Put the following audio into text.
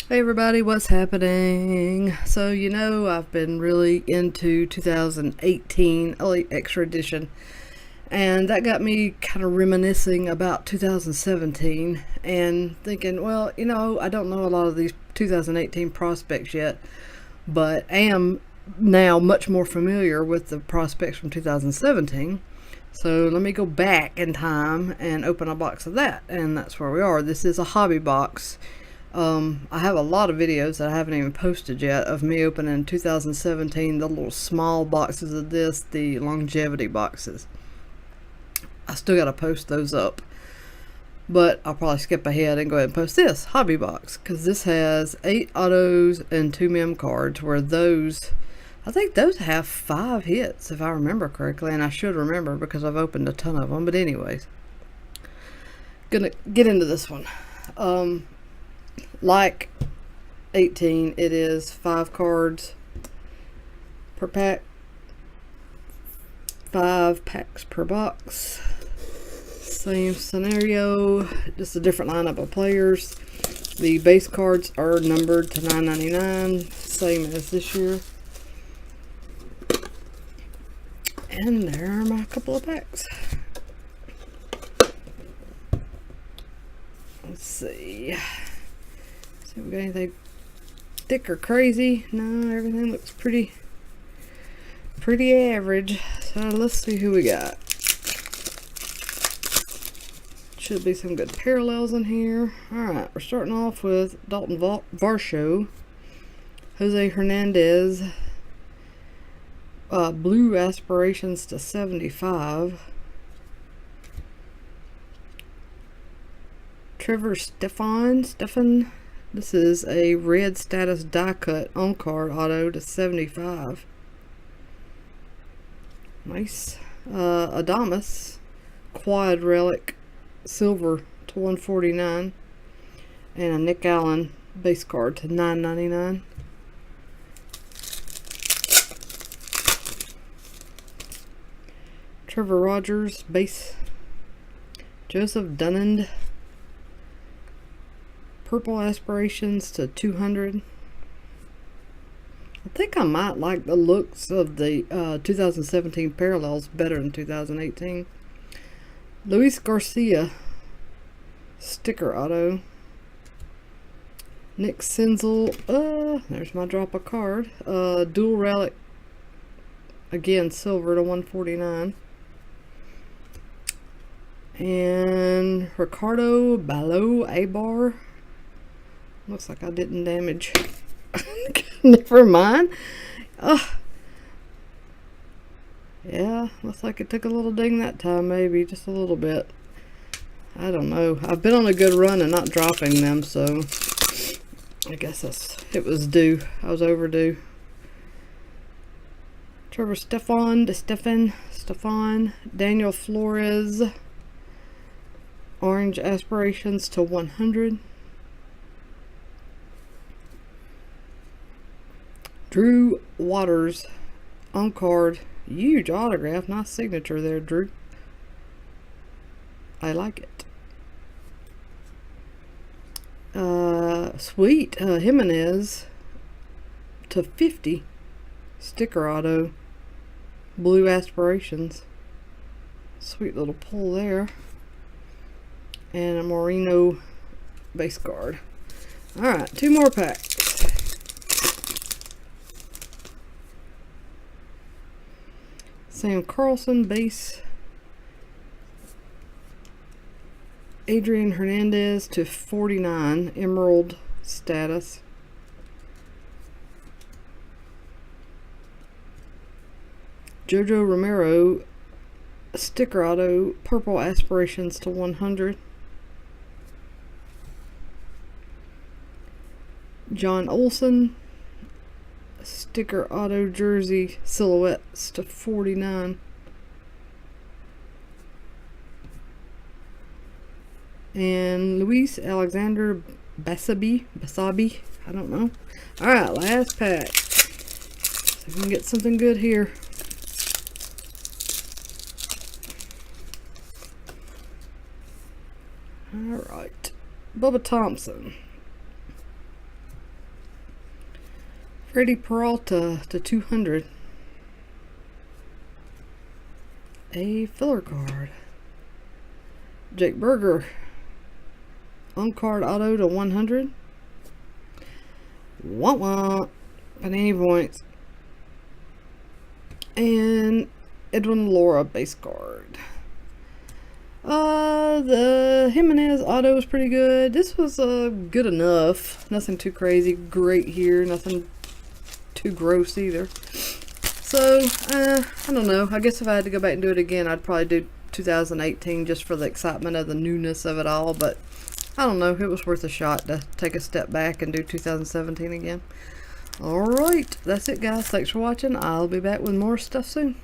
Hey everybody, what's happening? So, I've been really into 2018 Elite Extra Edition, and that got me kind of reminiscing about 2017 and thinking, well, I don't know a lot of these 2018 prospects yet, but am now much more familiar with the prospects from 2017. So let me go back in time and open a box of that, and that's where we are. This is a hobby box. I have a lot of videos that I haven't even posted yet of me opening 2017, the little small boxes of this, the longevity boxes. I still got to post those up, but I'll probably skip ahead and go ahead and post this hobby box because this has 8 autos and 2 mem cards, where I think those have 5 hits if I remember correctly, and I should remember because I've opened a ton of them. But anyways, gonna get into this one. Like 18, it is 5 cards per pack, 5 packs per box. Same scenario, just a different lineup of players. The base cards are numbered to 9.99, same as this year. And there are my couple of packs. Let's see. See if we got anything thick or crazy. No, everything looks pretty average. So let's see who we got. Should be some good parallels in here. Alright, we're starting off with Dalton Varsho, Jose Hernandez, blue aspirations to 75. Trevor Stefan. This is a red status die cut on card auto to 75. Nice. Adamas quad relic silver to 149, and a Nick Allen base card to 9.99. Trevor Rogers base. Joseph Dunand purple aspirations to 200. I think I might like the looks of the 2017 parallels better than 2018. Luis Garcia sticker auto. Nick Senzel, there's my drop a card. Dual relic, again silver to 149. And Ricardo Balo Abar. Looks like I didn't damage. Never mind. Yeah, looks like it took a little ding that time, maybe just a little bit. I don't know. I've been on a good run and not dropping them, so I guess it was due. I was overdue. Trevor Stefan, Daniel Flores, orange aspirations to 100. Drew Waters on card, huge autograph, nice signature there, Drew. I like it. Sweet, Jimenez to 50, sticker auto, blue aspirations. Sweet little pull there. And a Moreno base card. Alright, 2 more packs. Sam Carlson base. Adrian Hernandez to 49, emerald status. Jojo Romero sticker auto, purple aspirations to 100. John Olson sticker auto jersey silhouettes to 49. And Luis Alexander Basabi, I don't know. Alright, last pack. So we can get something good here. Alright. Bubba Thompson. Freddie Peralta to 200. A filler card. Jake Berger. On card auto to 100. Wah-wah. Panini points. And Edwin Laura base card. The Jimenez auto was pretty good. This was good enough. Nothing too crazy great here. Nothing too gross either. So, I don't know. I guess if I had to go back and do it again, I'd probably do 2018 just for the excitement of the newness of it all. But I don't know. It was worth a shot to take a step back and do 2017 again. Alright, that's it guys. Thanks for watching. I'll be back with more stuff soon.